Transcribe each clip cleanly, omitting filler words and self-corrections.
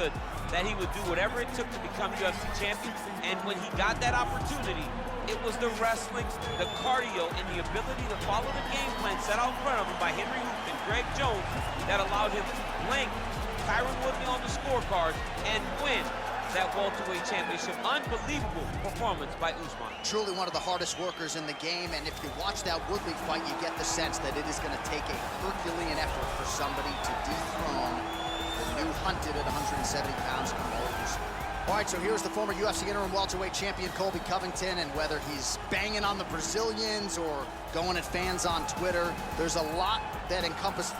understood that he would do whatever it took to become UFC champion, and when he got that opportunity, it was the wrestling, the cardio, and the ability to follow the game plan set out in front of him by Henry Hooft and Greg Jones that allowed him to blank Tyron Woodley on the scorecard and win that welterweight championship. Unbelievable performance by Usman. Truly one of the hardest workers in the game, and if you watch that Woodley fight, you get the sense that it is going to take a Herculean effort for somebody to dethrone the new hunted at 170 pounds. All right, so here's the former UFC interim welterweight champion, Colby Covington, and whether he's banging on the Brazilians or going at fans on Twitter, there's a lot that encompasses.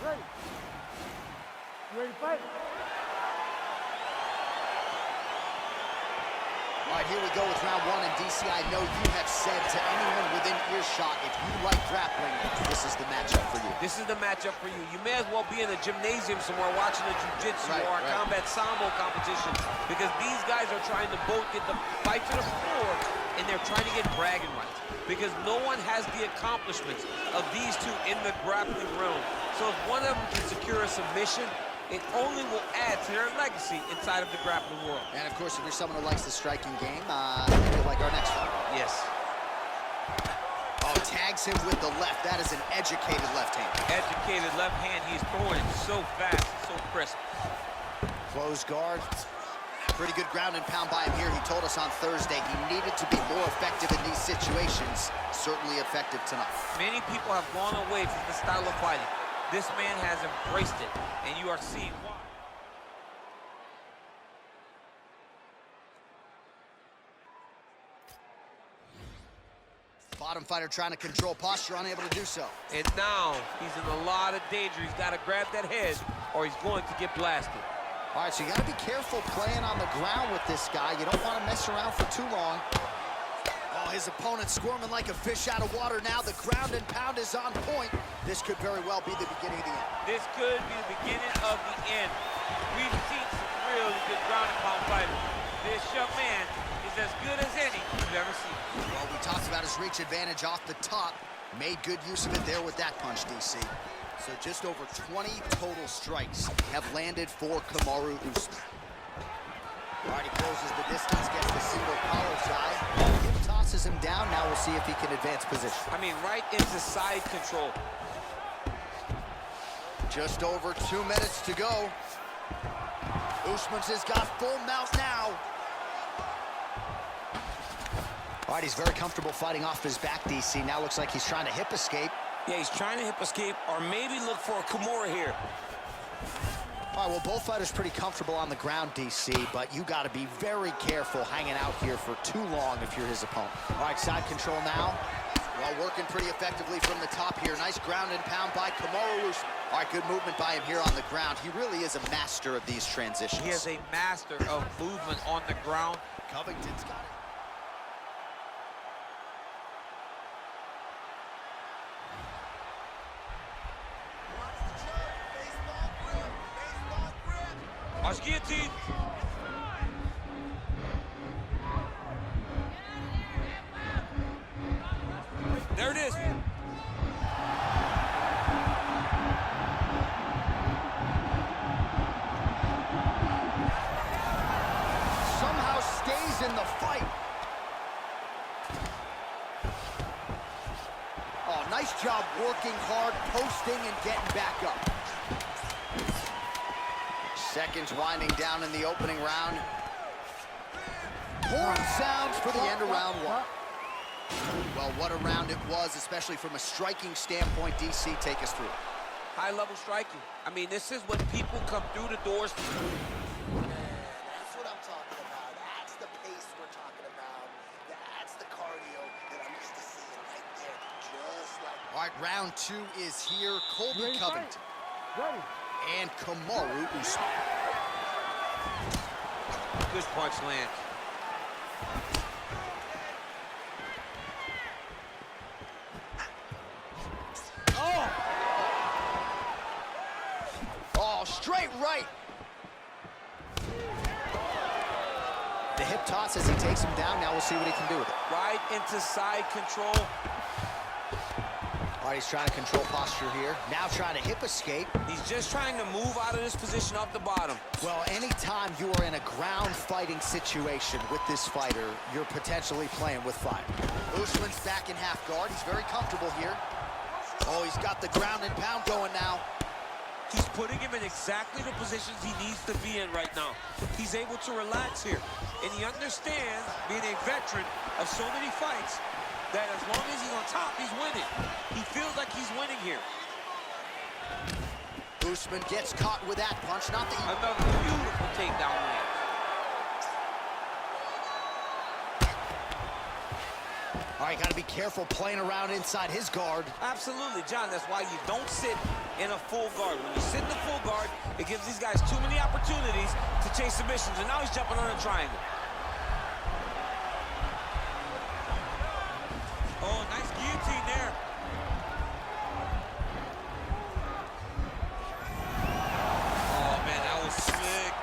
Ready? You ready to fight? All right, here we go with round one, and DC, I know you have said to anyone within earshot, if you like grappling, this is the matchup for you. This is the matchup for you. You may as well be in a gymnasium somewhere watching a jiu-jitsu or a combat sambo competition, because these guys are trying to both get the fight to the floor, and they're trying to get bragging rights, because no one has the accomplishments of these two in the grappling realm. So if one of them can secure a submission, it only will add to their legacy inside of the grappling world. And of course, if you're someone who likes the striking game, you'll like our next one. Yes. Oh, tags him with the left. That is an educated left hand. Educated left hand. He's throwing it so fast, so crisp. Close guard. Pretty good ground and pound by him here. He told us on Thursday he needed to be more effective in these situations. Certainly effective tonight. Many people have gone away from this style of fighting. This man has embraced it, and you are seeing why. Bottom fighter trying to control posture, unable to do so. And now he's in a lot of danger. He's got to grab that head, or he's going to get blasted. All right, so you got to be careful playing on the ground with this guy. You don't want to mess around for too long. Oh, his opponent squirming like a fish out of water now. The ground and pound is on point. This could very well be the beginning of the end. This could be the beginning of the end. We've seen some really good ground and pound fighters. This young man is as good as any you've ever seen. Well, we talked about his reach advantage off the top. Made good use of it there with that punch, DC. So just over 20 total strikes have landed for Kamaru Usman. All right, he closes the distance, gets the single collar tie. Hip tosses him down. Now we'll see if he can advance position. I mean, right into side control. Just over 2 minutes to go. Usman's has got full mount now. All right, he's very comfortable fighting off his back, DC. Now looks like he's trying to hip escape. Yeah, he's trying to hip escape or maybe look for a Kimura here. All right, well, both fighters pretty comfortable on the ground, DC, but you got to be very careful hanging out here for too long if you're his opponent. All right, side control now. Well, working pretty effectively from the top here. Nice ground and pound by Kamaru Usman. All right, good movement by him here on the ground. He really is a master of these transitions. He is a master of movement on the ground. Covington's got it. Watch guillotine. There it is. Somehow stays in the fight. Oh, nice job working hard, posting, and getting back up. Seconds winding down in the opening round. Horn sounds for the end of round one. Well, what a round it was, especially from a striking standpoint. DC, take us through it. High-level striking. I mean, this is what people come through the doors. That's what I'm talking about. That's the pace we're talking about. That's the cardio that I'm used to seeing right there. Just like... All right, round two is here. Colby Covington. Ready. And Kamaru Usman. Good punch lands. Oh! Oh, straight right. The hip toss as he takes him down. Now we'll see what he can do with it. Right into side control. All right, he's trying to control posture here. Now trying to hip escape. He's just trying to move out of this position off the bottom. Well, anytime you are in a ground fighting situation with this fighter, you're potentially playing with fire. Usman's back in half guard. He's very comfortable here. Oh, he's got the ground and pound going now. He's putting him in exactly the positions he needs to be in right now. He's able to relax here. And he understands, being a veteran of so many fights, that as long as he's on top, he's winning. He feels like he's winning here. Usman gets caught with that punch. Not that Another beautiful takedown land. All right, got to be careful playing around inside his guard. Absolutely, John. That's why you don't sit in a full guard. When you sit in the full guard, it gives these guys too many opportunities to chase submissions. And now he's jumping on a triangle. Oh, nice guillotine there. Oh, man, that was slick.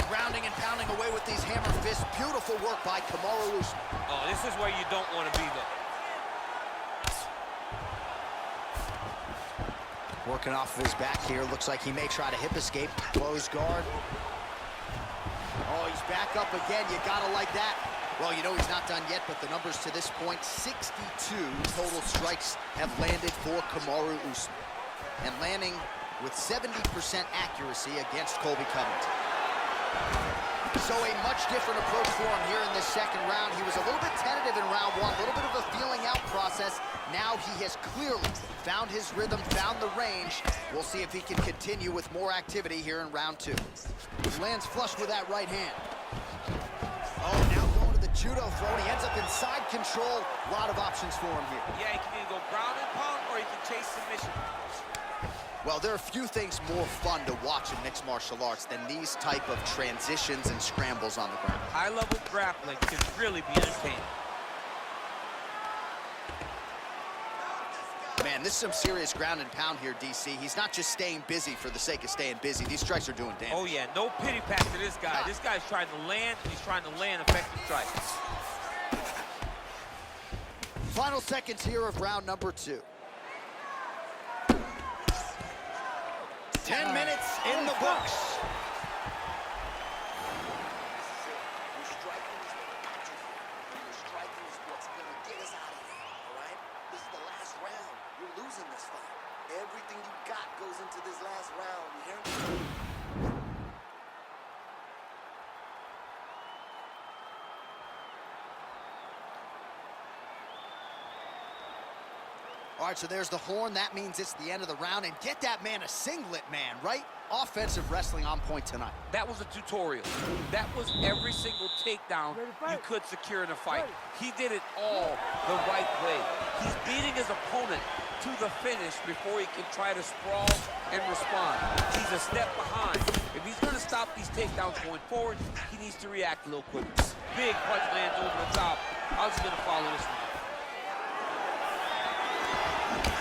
Grounding and pounding away with these hammer fists. Beautiful work by Kamaru Usman. Oh, this is where you don't want to be, though. Working off of his back here. Looks like he may try to hip escape. Close guard. Oh, he's back up again. You gotta like that. Well, you know he's not done yet, but the numbers to this point, 62 total strikes have landed for Kamaru Usman. And landing with 70% accuracy against Colby Covington. So a much different approach for him here in this second round. He was a little bit tentative in round one, a little bit of a feeling out process. Now he has clearly found his rhythm, found the range. We'll see if he can continue with more activity here in round two. He lands flush with that right hand. Oh, now going to the judo throw, and he ends up in side control. A lot of options for him here. Yeah, he can either go ground and pound or he can chase submission. Well, there are few things more fun to watch in mixed martial arts than these type of transitions and scrambles on the ground. High-level grappling can really be entertaining. Man, this is some serious ground and pound here, DC. He's not just staying busy for the sake of staying busy. These strikes are doing damage. Oh, yeah, no pity pack to this guy. This guy's trying to land, and he's trying to land effective strikes. Final seconds here of round number two. 10 minutes in the books. Striking is what's going to get us out of here, all right? This is the last round. You're losing this fight. Everything you got goes into this last round, you hear me? All right, so there's the horn. That means it's the end of the round. And get that man a singlet, man, right? Offensive wrestling on point tonight. That was a tutorial. That was every single takedown you could secure in a fight. He did it all the right way. He's beating his opponent to the finish before he can try to sprawl and respond. He's a step behind. If he's going to stop these takedowns going forward, he needs to react a little quicker. Big punch lands over the top. How's he going to follow this one?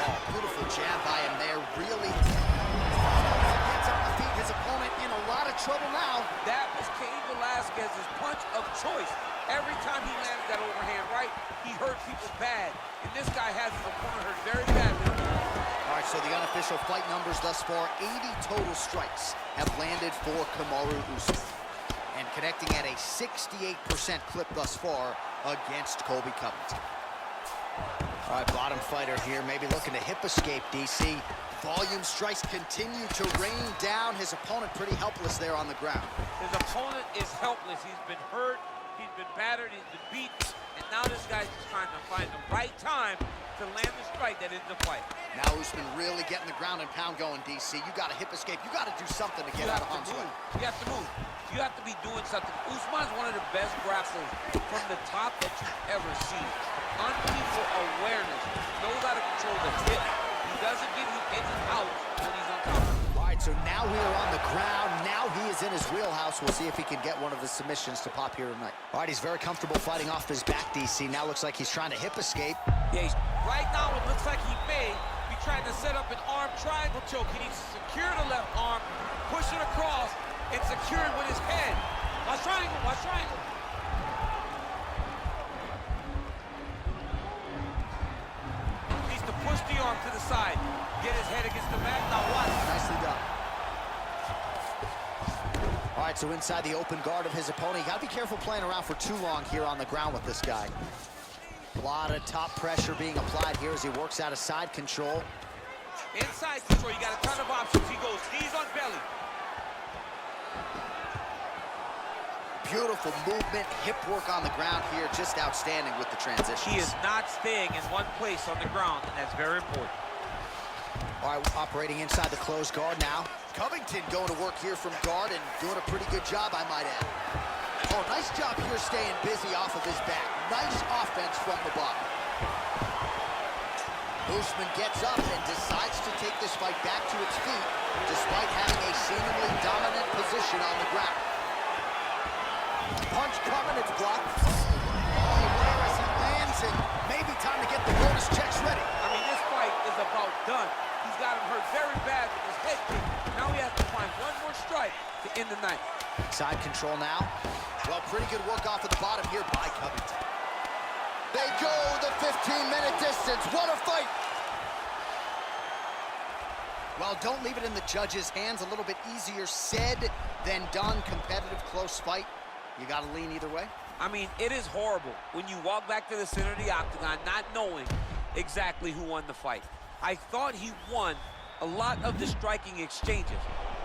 Oh, beautiful jab by him there. Really gets on the feet. His opponent in a lot of trouble now. That was Cain Velasquez's punch of choice. Every time he landed that overhand right, he hurt people bad. And this guy has his opponent hurt very badly. All right, so the unofficial fight numbers thus far, 80 total strikes have landed for Kamaru Usman. And connecting at a 68% clip thus far against Colby Covington. All right, bottom fighter here, maybe looking to hip escape, DC. Volume strikes continue to rain down. His opponent pretty helpless there on the ground. His opponent is helpless. He's been hurt, he's been battered, he's been beaten, and now this guy's just trying to find the right time to land the strike that ends the fight. Now Usman really getting the ground and pound going, DC. You got to hip escape. You got to do something to get out of harm's way. You have to move. You have to be doing something. Usman's one of the best grapplers from the top that you've ever seen. Unbelievable awareness. Knows how to control the hip. He doesn't give you any out when he's on top. All right, so now we are on the ground. Now he is in his wheelhouse. We'll see if he can get one of his submissions to pop here tonight. All right, he's very comfortable fighting off his back, DC. Now looks like he's trying to hip escape. Yeah, right now it looks like he may be trying to set up an arm triangle choke. He needs to secure the left arm, push it across, and secure it with his head. Watch triangle, watch triangle. Needs to to the side. Get his head against the mat. Now watch. Nicely done. All right, so inside the open guard of his opponent. You got to be careful playing around for too long here on the ground with this guy. A lot of top pressure being applied here as he works out of side control. Inside control, you got a ton of options. He goes knees on belly. Beautiful movement, hip work on the ground here, just outstanding with the transitions. He is not staying in one place on the ground, and that's very important. All right, operating inside the closed guard now. Covington going to work here from guard and doing a pretty good job, I might add. Oh, nice job here staying busy off of his back. Nice offense from the bottom. USMAN gets up and decides to take this fight back to its feet, despite having a seemingly dominant position on the ground. Punch coming, it's blocked. Oh, where as he lands, and maybe time to get the bonus checks ready. I mean, this fight is about done. He's got him hurt very bad with his head kick. Now he has to find one more strike to end the night. Side control now. Well, pretty good work off of the bottom here by Covington. They go the 15-minute distance. What a fight! Well, don't leave it in the judges' hands. A little bit easier said than done. Competitive, close fight. You got to lean either way. I mean, it is horrible when you walk back to the center of the octagon not knowing exactly who won the fight. I thought he won a lot of the striking exchanges,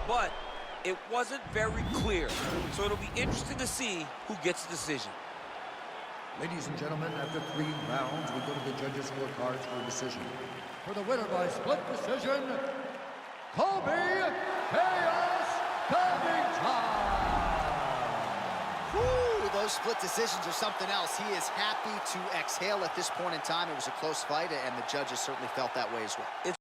but it wasn't very clear. So it'll be interesting to see who gets the decision. Ladies and gentlemen, after 3 rounds, we go to the judges' scorecards for a decision. For the winner by split decision, Colby Chaos Covington. Woo, those split decisions are something else. He is happy to exhale at this point in time. It was a close fight, and the judges certainly felt that way as well.